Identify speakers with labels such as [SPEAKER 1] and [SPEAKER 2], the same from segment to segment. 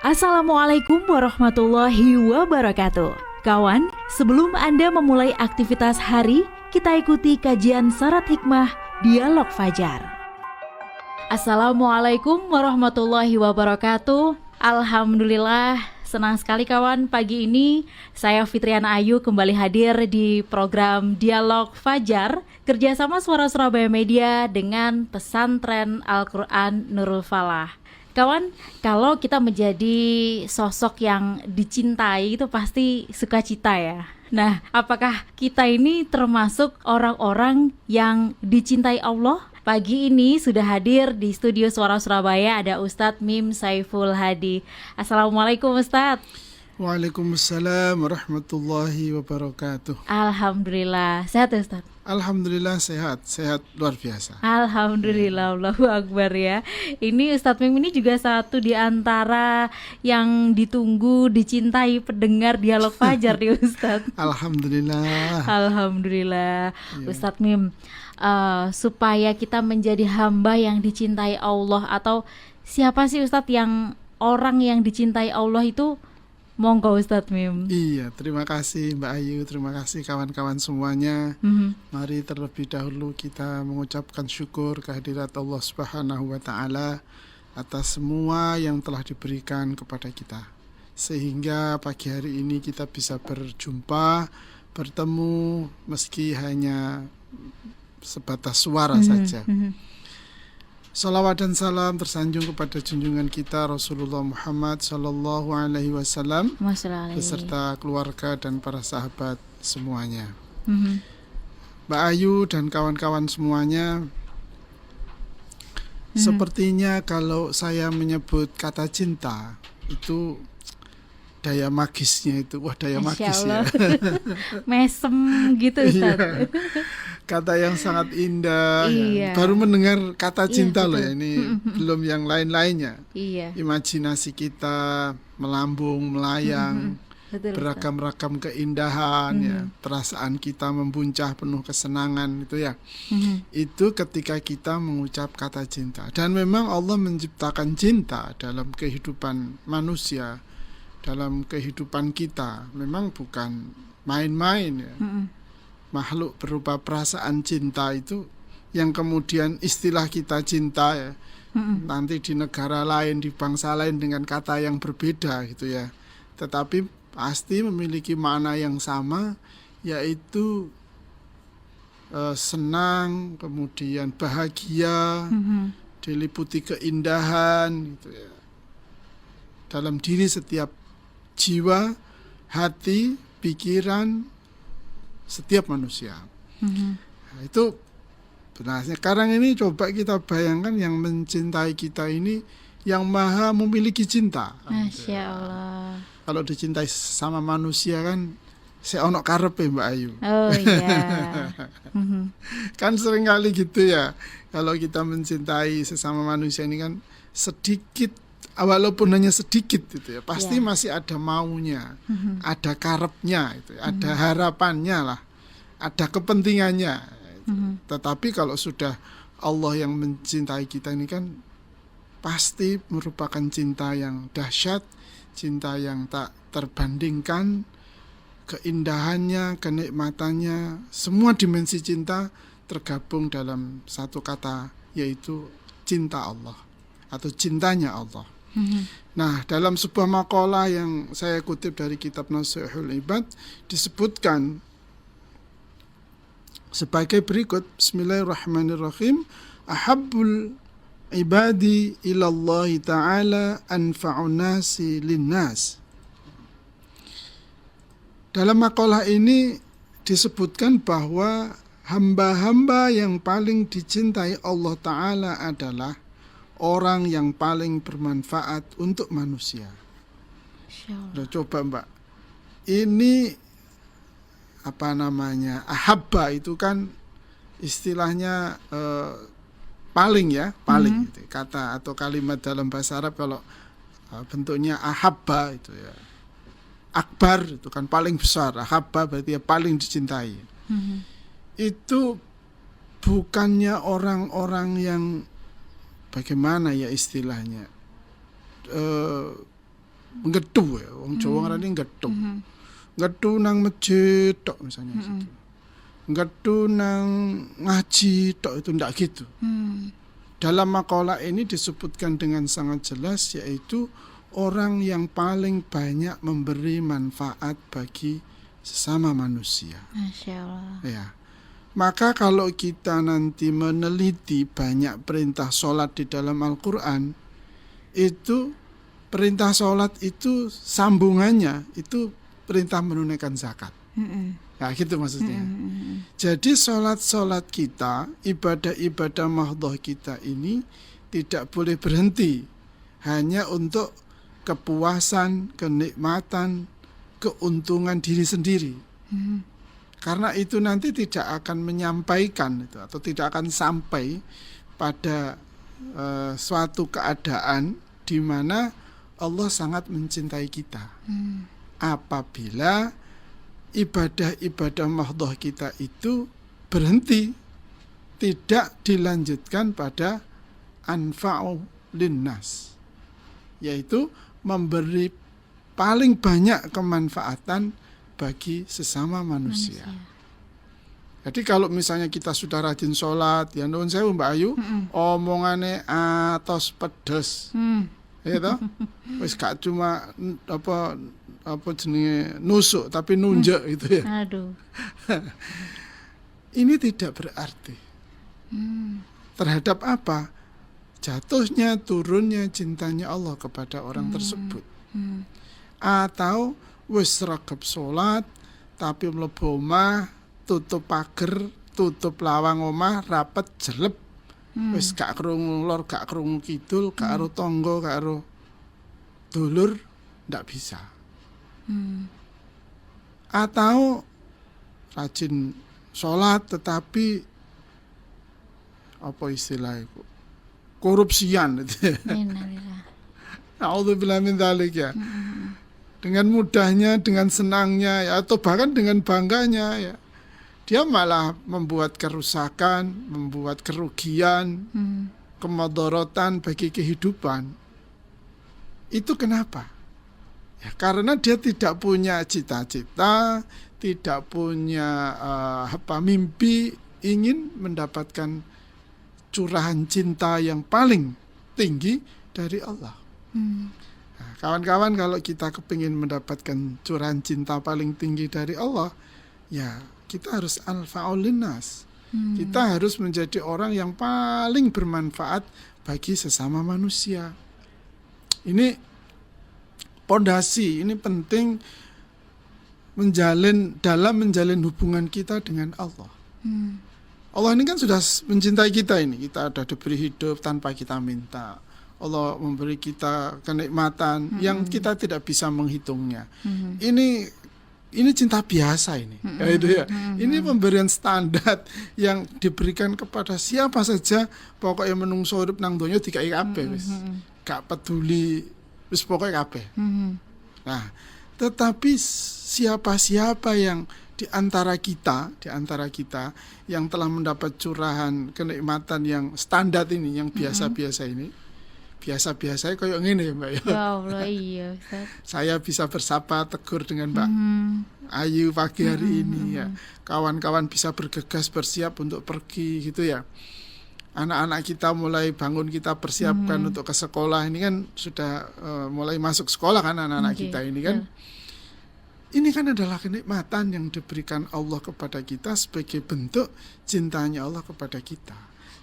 [SPEAKER 1] Assalamualaikum warahmatullahi wabarakatuh. Kawan, sebelum Anda memulai aktivitas hari, kita ikuti kajian syarat hikmah Dialog Fajar. Assalamualaikum warahmatullahi wabarakatuh. Alhamdulillah, senang sekali kawan, pagi ini saya Fitriana Ayu kembali hadir di program Dialog Fajar kerjasama Suara Surabaya Media dengan Pesantren Al-Quran Nurul Falah. Kawan, kalau kita menjadi sosok yang dicintai itu pasti sukacita ya. Nah, apakah kita ini termasuk orang-orang yang dicintai Allah? Pagi ini sudah hadir di studio Suara Surabaya ada Ustadz Mim Saiful Hadi. Assalamualaikum Ustadz.
[SPEAKER 2] Waalaikumsalam warahmatullahi wabarakatuh.
[SPEAKER 1] Alhamdulillah, sehat ya Ustadz?
[SPEAKER 2] Alhamdulillah sehat luar biasa.
[SPEAKER 1] Alhamdulillah, Allahu Akbar ya. Ini Ustadz Mim ini juga satu di antara yang ditunggu, dicintai pendengar Dialog Fajar nih Ustadz.
[SPEAKER 2] Alhamdulillah.
[SPEAKER 1] Alhamdulillah. Ya. Ustadz Mim, supaya kita menjadi hamba yang dicintai Allah, atau siapa sih Ustadz yang orang yang dicintai Allah itu? Monggo Ustadz Mim.
[SPEAKER 2] Iya, terima kasih Mbak Ayu, terima kasih kawan-kawan semuanya. Mari terlebih dahulu kita mengucapkan syukur kehadirat Allah Subhanahu wa Ta'ala atas semua yang telah diberikan kepada kita, sehingga pagi hari ini kita bisa berjumpa, bertemu meski hanya sebatas suara saja. Salawat dan salam tersanjung kepada junjungan kita Rasulullah Muhammad Sallallahu Alaihi Wasallam beserta keluarga dan para sahabat semuanya. Mbak Ayu dan kawan-kawan semuanya, sepertinya kalau saya menyebut kata cinta itu daya magisnya itu, wah daya magis ya.
[SPEAKER 1] Mesem gitu Ustaz.
[SPEAKER 2] Kata yang sangat indah. Iya. Baru mendengar kata cinta loh ya, ini belum yang lain-lainnya. Iya. Imajinasi kita melambung, melayang, beragam-ragam keindahan ya, perasaan kita membuncah penuh kesenangan itu ya. Itu ketika kita mengucap kata cinta. Dan memang Allah menciptakan cinta dalam kehidupan manusia, dalam kehidupan kita. Memang bukan main-main ya. Makhluk berupa perasaan cinta itu yang kemudian istilah kita cinta ya, nanti di negara lain, di bangsa lain dengan kata yang berbeda gitu ya, tetapi pasti memiliki makna yang sama, yaitu senang, kemudian bahagia, diliputi keindahan gitu ya, dalam diri setiap jiwa, hati, pikiran setiap manusia. Nah, itu benarnya. Sekarang ini coba kita bayangkan yang mencintai kita ini yang maha memiliki cinta.
[SPEAKER 1] Masya Allah.
[SPEAKER 2] Kalau dicintai sama manusia kan saya ono karepe Mbak Ayu.
[SPEAKER 1] Oh iya.
[SPEAKER 2] Kan sering kali gitu ya. Kalau kita mencintai sesama manusia ini kan sedikit, walaupun hanya sedikit itu ya, pasti masih ada maunya, ada karepnya itu, ada harapannya lah, ada kepentingannya. Tetapi kalau sudah Allah yang mencintai kita ini kan pasti merupakan cinta yang dahsyat, cinta yang tak terbandingkan, keindahannya, kenikmatannya, semua dimensi cinta tergabung dalam satu kata, yaitu cinta Allah atau cintanya Allah. Nah, dalam sebuah makalah yang saya kutip dari kitab Nasihatul Ibad disebutkan sebagai berikut. Bismillahirrahmanirrahim. Ahabbul ibadi ilallahi ta'ala anfa'un nasi linnas. Dalam makalah ini disebutkan bahwa hamba-hamba yang paling dicintai Allah Ta'ala adalah orang yang paling bermanfaat untuk manusia. Loh, coba Mbak, ini apa namanya, ahabba itu kan istilahnya paling ya, paling gitu, kata atau kalimat dalam bahasa Arab. Kalau bentuknya ahabba itu ya, akbar itu kan paling besar, ahabba berarti ya paling dicintai. Itu bukannya orang-orang yang bagaimana ya istilahnya, nggedu ya, wong Jawa ngarani nggedu. Nggedu nang masjid tok misalnya gitu. Nggedu nang ngaji tok, itu ndak gitu. Dalam makalah ini disebutkan dengan sangat jelas, yaitu orang yang paling banyak memberi manfaat bagi sesama manusia.
[SPEAKER 1] Masya Allah.
[SPEAKER 2] Ya. Maka kalau kita nanti meneliti banyak perintah sholat di dalam Al-Quran, itu perintah sholat itu sambungannya itu perintah menunaikan zakat. Nah gitu maksudnya. Jadi sholat-sholat kita, ibadah-ibadah mahdhah kita ini tidak boleh berhenti hanya untuk kepuasan, kenikmatan, keuntungan diri sendiri. Karena itu nanti tidak akan menyampaikan itu, atau tidak akan sampai pada suatu keadaan di mana Allah sangat mencintai kita. Apabila ibadah-ibadah mahdhah kita itu berhenti, tidak dilanjutkan pada anfa'u linnas, yaitu memberi paling banyak kemanfaatan bagi sesama manusia. Jadi kalau misalnya kita sudah rajin sholat, ya nuwun sewu Mbak Ayu, omongane atos pedes, ya toh, wis gak cuma apa jenenge nusuk, tapi nunjuk gitu ya.
[SPEAKER 1] Aduh.
[SPEAKER 2] Ini tidak berarti. Terhadap apa? Jatuhnya, turunnya cintanya Allah kepada orang tersebut. Atau wis regep salat tapi mlebu omah, tutup pager, tutup lawang omah, rapet jeleb. Wis gak krungu lor, gak krungu kidul, gak karo tangga, gak karo dulur, ndak bisa. Atau rajin salat tetapi apa istilahnya, korupsian gitu. A'udzubillahi min dzalik ya. Dengan mudahnya, dengan senangnya, ya, atau bahkan dengan bangganya, ya, dia malah membuat kerusakan, membuat kerugian, kemadharatan bagi kehidupan. Itu kenapa? Ya, karena dia tidak punya cita-cita, tidak punya mimpi, ingin mendapatkan curahan cinta yang paling tinggi dari Allah. Nah, kawan-kawan, kalau kita kepingin mendapatkan curahan cinta paling tinggi dari Allah, ya kita harus anfa'ul linnas. Kita harus menjadi orang yang paling bermanfaat bagi sesama manusia. Ini pondasi, ini penting dalam menjalin hubungan kita dengan Allah. Allah ini kan sudah mencintai kita ini. Kita sudah diberi hidup tanpa kita minta. Allah memberi kita kenikmatan yang kita tidak bisa menghitungnya. Ini cinta biasa ini. Ya itu ya. Ini pemberian standar yang diberikan kepada siapa saja, pokoknya menungso urip nang donya dikai kabeh wis. Gak peduli wis pokoke kabeh. Nah, tetapi siapa-siapa yang di antara kita yang telah mendapat curahan kenikmatan yang standar ini, yang biasa-biasa ini, biasa-biasanya kayak ngene ya Mbak ya.
[SPEAKER 1] Ya Allah, iya Ustaz.
[SPEAKER 2] Saya bisa bersapa tegur dengan Mbak Ayu pagi hari ini ya. Kawan-kawan bisa bergegas bersiap untuk pergi gitu ya. Anak-anak kita mulai bangun, kita persiapkan untuk ke sekolah. Ini kan sudah mulai masuk sekolah kan anak-anak kita ini kan. Ini kan adalah kenikmatan yang diberikan Allah kepada kita sebagai bentuk cintanya Allah kepada kita.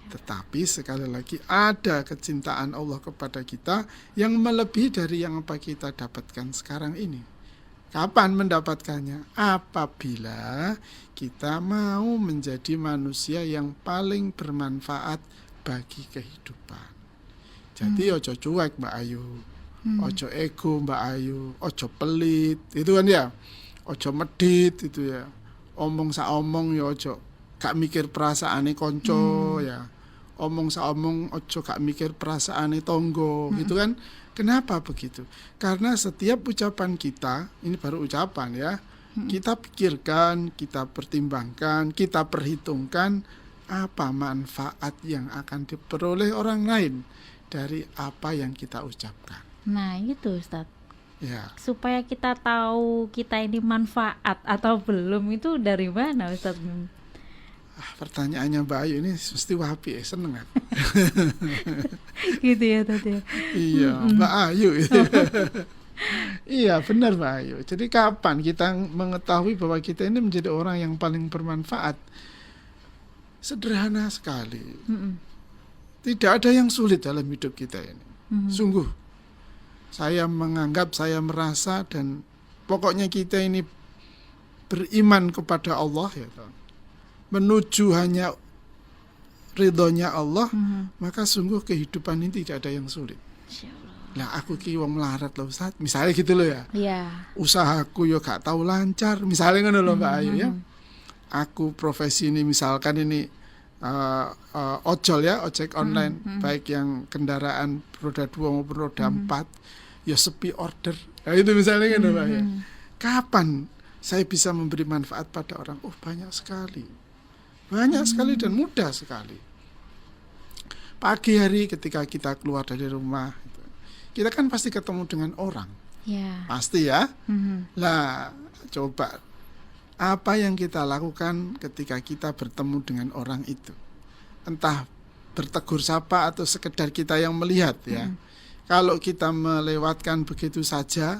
[SPEAKER 2] Tetapi sekali lagi ada kecintaan Allah kepada kita yang melebihi dari yang apa kita dapatkan sekarang ini. Kapan mendapatkannya? Apabila kita mau menjadi manusia yang paling bermanfaat bagi kehidupan. Jadi ojo cuek Mbak Ayu, ojo ego Mbak Ayu, ojo pelit, itu kan ya. Ojo medit itu ya. Omong saomong ya ojo gak mikir perasaane konco ya. Omong saomong ojo gak mikir perasaane tonggo gitu kan. Kenapa begitu? Karena setiap ucapan kita, ini baru ucapan ya, kita pikirkan, kita pertimbangkan, kita perhitungkan apa manfaat yang akan diperoleh orang lain dari apa yang kita ucapkan.
[SPEAKER 1] Nah itu Ustaz.
[SPEAKER 2] Ya.
[SPEAKER 1] Supaya kita tahu kita ini manfaat atau belum itu dari mana, Ustadz Mim?
[SPEAKER 2] Pertanyaannya Mbak Ayu ini mesti wapi, seneng aku.
[SPEAKER 1] Gitu ya tadi.
[SPEAKER 2] Iya, Mbak Ayu. Iya, benar Mbak Ayu. Jadi kapan kita mengetahui bahwa kita ini menjadi orang yang paling bermanfaat? Sederhana sekali. Tidak ada yang sulit dalam hidup kita ini. Sungguh. Saya menganggap, saya merasa, dan pokoknya kita ini beriman kepada Allah ya, menuju hanya ridhonya Allah, maka sungguh kehidupan ini tidak ada yang sulit. Nah, aku ki wong melarat loh Ustaz, misalnya gitu loh ya. Usahaku yo gak tahu lancar, misalnya ngono loh Mbak Ayu ya. Aku profesi ini misalkan ini ojol ya, ojek online, baik yang kendaraan roda 2 maupun roda 4, ya sepi order. Nah, itu misalnya ngono Mbak ya. Kapan saya bisa memberi manfaat pada orang? Oh, banyak sekali. Banyak sekali dan mudah sekali. Pagi hari ketika kita keluar dari rumah, kita kan pasti ketemu dengan orang. Pasti ya. Lah, coba apa yang kita lakukan ketika kita bertemu dengan orang itu? Entah bertegur sapa atau sekedar kita yang melihat ya. Kalau kita melewatkan begitu saja,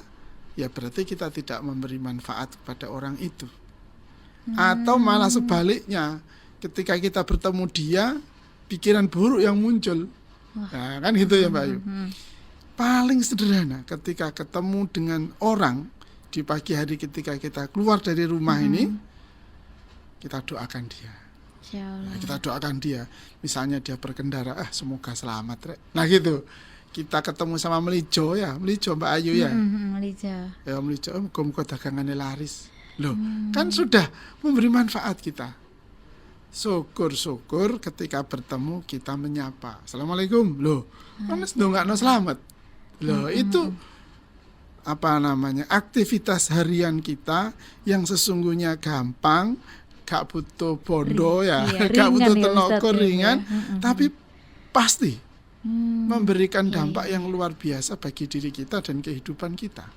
[SPEAKER 2] ya berarti kita tidak memberi manfaat kepada orang itu. Atau malah sebaliknya, ketika kita bertemu dia, pikiran buruk yang muncul. Nah, kan gitu ya Mbak Ayu. Paling sederhana ketika ketemu dengan orang di pagi hari ketika kita keluar dari rumah ini, kita doakan dia. Nah, kita doakan dia. Misalnya dia berkendara, semoga selamat. Nah gitu. Kita ketemu sama Melijo ya, Melijo Mbak Ayu ya.
[SPEAKER 1] Melijo.
[SPEAKER 2] Ya Melijo, muga-muga dagangannya laris. Loh, kan sudah memberi manfaat kita. Syukur-syukur ketika bertemu kita menyapa. Assalamualaikum. Loh, mas ndongakno selamat. Loh, itu apa namanya? Aktivitas harian kita yang sesungguhnya gampang, gak butuh bondo ya, gak butuh tenaga ringan, tapi pasti memberikan dampak yang luar biasa bagi diri kita dan kehidupan kita.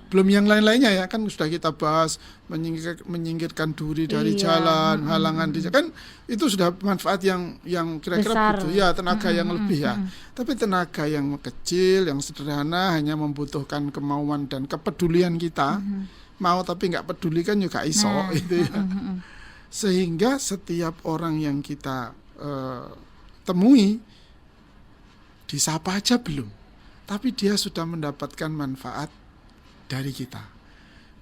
[SPEAKER 2] Belum yang lain-lainnya ya, kan sudah kita bahas menyingkirkan duri dari jalan, halangan di jalan, kan itu sudah manfaat yang kira-kira butuh ya tenaga yang lebih ya. Tapi tenaga yang kecil, yang sederhana, hanya membutuhkan kemauan dan kepedulian kita. Mau tapi nggak peduli kan juga iso itu ya. Sehingga setiap orang yang kita temui, disapa aja belum, tapi dia sudah mendapatkan manfaat dari kita.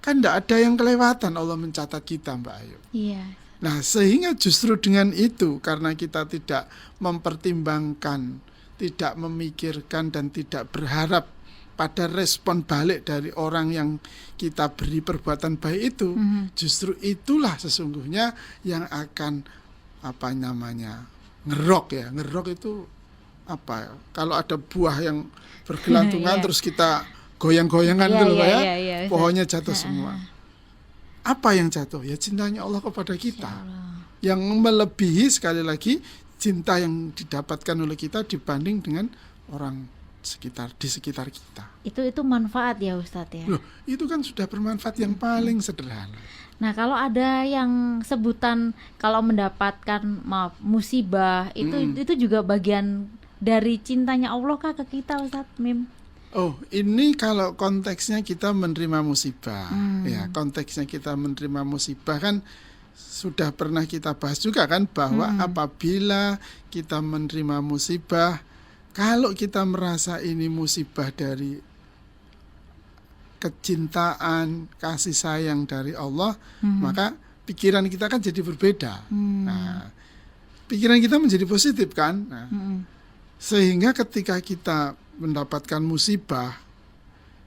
[SPEAKER 2] Kan tidak ada yang kelewatan, Allah mencatat kita Mbak Ayu. Nah, sehingga justru dengan itu, karena kita tidak mempertimbangkan, tidak memikirkan dan tidak berharap pada respon balik dari orang yang kita beri perbuatan baik itu, justru itulah sesungguhnya yang akan ngerok ya. Ngerok itu apa ya? Kalau ada buah yang bergelantungan terus kita goyang-goyangan dulu ya, pohonnya jatuh semua. Apa yang jatuh? Ya cintanya Allah kepada kita, yang melebihi sekali lagi cinta yang didapatkan oleh kita dibanding dengan orang di sekitar kita.
[SPEAKER 1] Itu manfaat ya Ustadz ya.
[SPEAKER 2] Loh, itu kan sudah bermanfaat yang paling sederhana.
[SPEAKER 1] Nah, kalau ada yang sebutan kalau mendapatkan musibah itu juga bagian dari cintanya Allah kah ke kita Ustadz Mim?
[SPEAKER 2] Oh, ini kalau konteksnya kita menerima musibah. Ya, konteksnya kita menerima musibah kan sudah pernah kita bahas juga kan, bahwa apabila kita menerima musibah, kalau kita merasa ini musibah dari kecintaan, kasih sayang dari Allah, maka pikiran kita kan jadi berbeda. Nah, pikiran kita menjadi positif kan. Nah, sehingga ketika kita mendapatkan musibah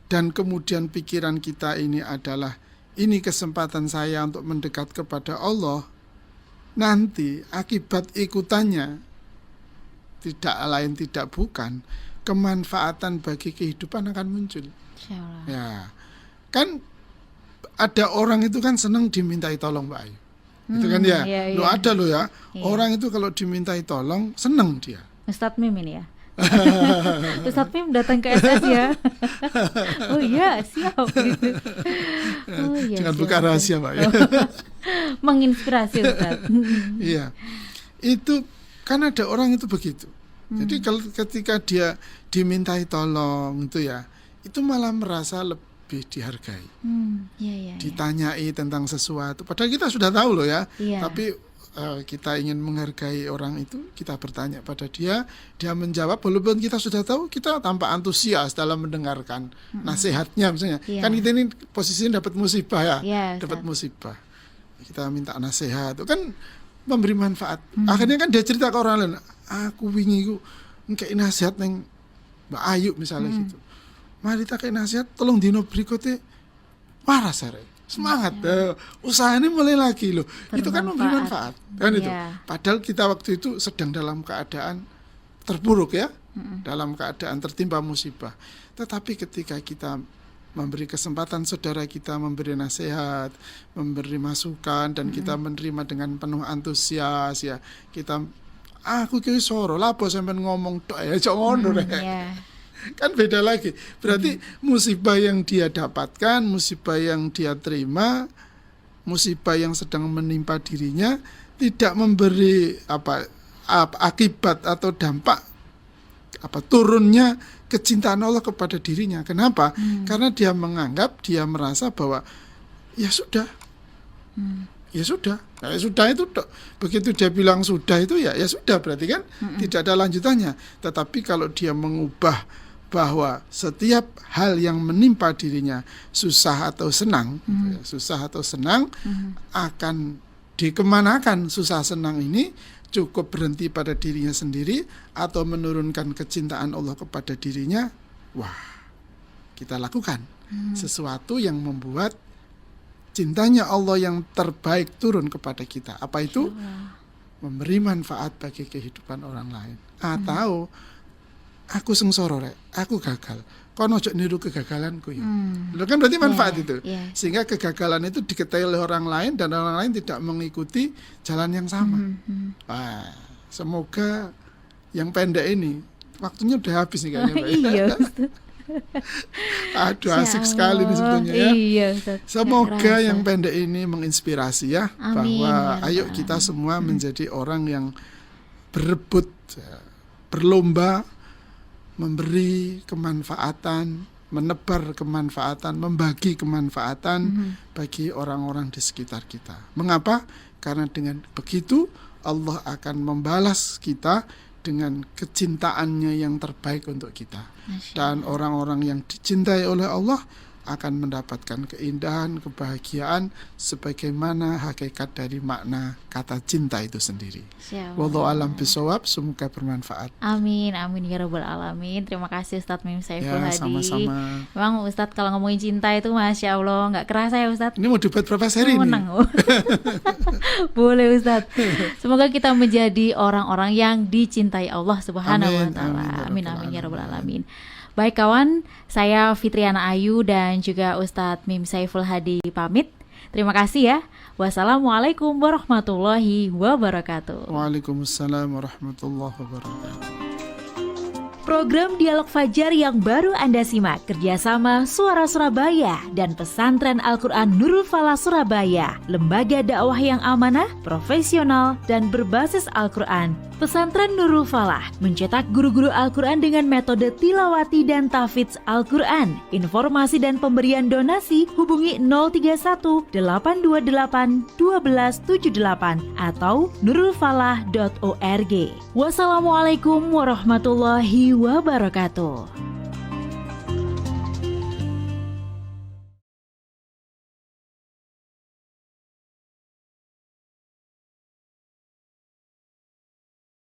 [SPEAKER 2] dan kemudian pikiran kita ini adalah ini kesempatan saya untuk mendekat kepada Allah, nanti akibat ikutannya tidak lain tidak bukan kemanfaatan bagi kehidupan akan muncul. Ya, kan ada orang itu kan senang dimintai tolong Mbak Ayu. Itu kan ya. Ada loh ya. Orang itu kalau dimintai tolong senang dia.
[SPEAKER 1] Ustadz Mim ini ya. Ustadz Mim datang ke SS ya. Oh iya, siap gitu.
[SPEAKER 2] Oh iya. Jangan buka rahasia, Pak ya.
[SPEAKER 1] Menginspirasi Ustadz.
[SPEAKER 2] Iya. Itu kan ada orang itu begitu. Jadi kalau ketika dia dimintai tolong itu ya, itu malah merasa lebih dihargai. Ditanyai tentang sesuatu. Padahal kita sudah tahu loh ya. Tapi kita ingin menghargai orang itu, kita bertanya pada dia menjawab walaupun kita sudah tahu, kita tanpa antusias dalam mendengarkan nasihatnya misalnya. Kan kita ini posisinya dapat musibah ya, dapat musibah. Kita minta nasihat, itu kan memberi manfaat. Akhirnya kan dia cerita ke orang lain, aku wingi ku ngkei nasihat neng Mbak Ayu misalnya gitu. Mari tak kei nasihat, tolong dino berikutnya waras arek. Semangat, usaha ini mulai lagi loh. Itu kan memberi manfaat, kan itu. Padahal kita waktu itu sedang dalam keadaan terpuruk ya, dalam keadaan tertimpa musibah. Tetapi ketika kita memberi kesempatan saudara kita memberi nasihat, memberi masukan, dan kita menerima dengan penuh antusias ya, kita aku ki soro lapo sampean ngomong tok ya cok ngono rek. Kan beda lagi. Berarti musibah yang dia dapatkan, musibah yang dia terima, musibah yang sedang menimpa dirinya tidak memberi akibat atau dampak turunnya kecintaan Allah kepada dirinya. Kenapa? Karena dia menganggap, dia merasa bahwa ya sudah. Ya sudah. Nah, ya sudah itu begitu dia bilang sudah itu ya sudah, berarti kan tidak ada lanjutannya. Tetapi kalau dia mengubah bahwa setiap hal yang menimpa dirinya susah atau senang, akan dikemanakan susah senang ini, cukup berhenti pada dirinya sendiri atau menurunkan kecintaan Allah kepada dirinya, wah, kita lakukan sesuatu yang membuat cintanya Allah yang terbaik turun kepada kita. Apa itu? Memberi manfaat bagi kehidupan orang lain. Atau aku sengsara rek, aku gagal. Kono ojo niru kegagalanku ya. Lo kan berarti manfaat itu. Sehingga kegagalan itu diketahui oleh orang lain dan orang lain tidak mengikuti jalan yang sama. Wah, semoga yang pendek ini waktunya udah habis nih kayaknya.
[SPEAKER 1] Iya.
[SPEAKER 2] Aduh, asik sekali nih sebetulnya ya. Iya, semoga yang pendek ini menginspirasi ya. Amin, bahwa ayo kita semua menjadi orang yang berebut, berlomba memberi kemanfaatan, menebar kemanfaatan, membagi kemanfaatan bagi orang-orang di sekitar kita. Mengapa? Karena dengan begitu Allah akan membalas kita dengan kecintaannya yang terbaik untuk kita. Dan orang-orang yang dicintai oleh Allah akan mendapatkan keindahan, kebahagiaan sebagaimana hakikat dari makna kata cinta itu sendiri. Wallahu a'lam bishawab, semoga bermanfaat.
[SPEAKER 1] Amin, amin ya rabbal alamin. Terima kasih Ustadz Mim Saiful Hadi.
[SPEAKER 2] Sama-sama.
[SPEAKER 1] Memang Ustadz kalau ngomongin cinta itu Masya Allah nggak kerasa ya Ustadz.
[SPEAKER 2] Ini mau debat berapa seri nih? Menang.
[SPEAKER 1] Boleh Ustadz. Semoga kita menjadi orang-orang yang dicintai Allah Subhanahu wa Ta'ala. Amin, amin ya rabbal alamin. Baik kawan, saya Fitriana Ayu dan juga Ustadz Mim Saiful Hadi pamit. Terima kasih ya. Wassalamualaikum warahmatullahi wabarakatuh.
[SPEAKER 2] Waalaikumsalam warahmatullahi wabarakatuh.
[SPEAKER 1] Program Dialog Fajar yang baru Anda simak kerjasama Suara Surabaya dan Pesantren Al-Quran Nurul Falah Surabaya, lembaga dakwah yang amanah, profesional, dan berbasis Al-Quran. Pesantren Nurul Falah mencetak guru-guru Al-Quran dengan metode tilawati dan tahfidz Al-Quran. Informasi dan pemberian donasi hubungi 031 828 1278 atau nurulfalah.org. Wassalamualaikum warahmatullahi wabarakatuh.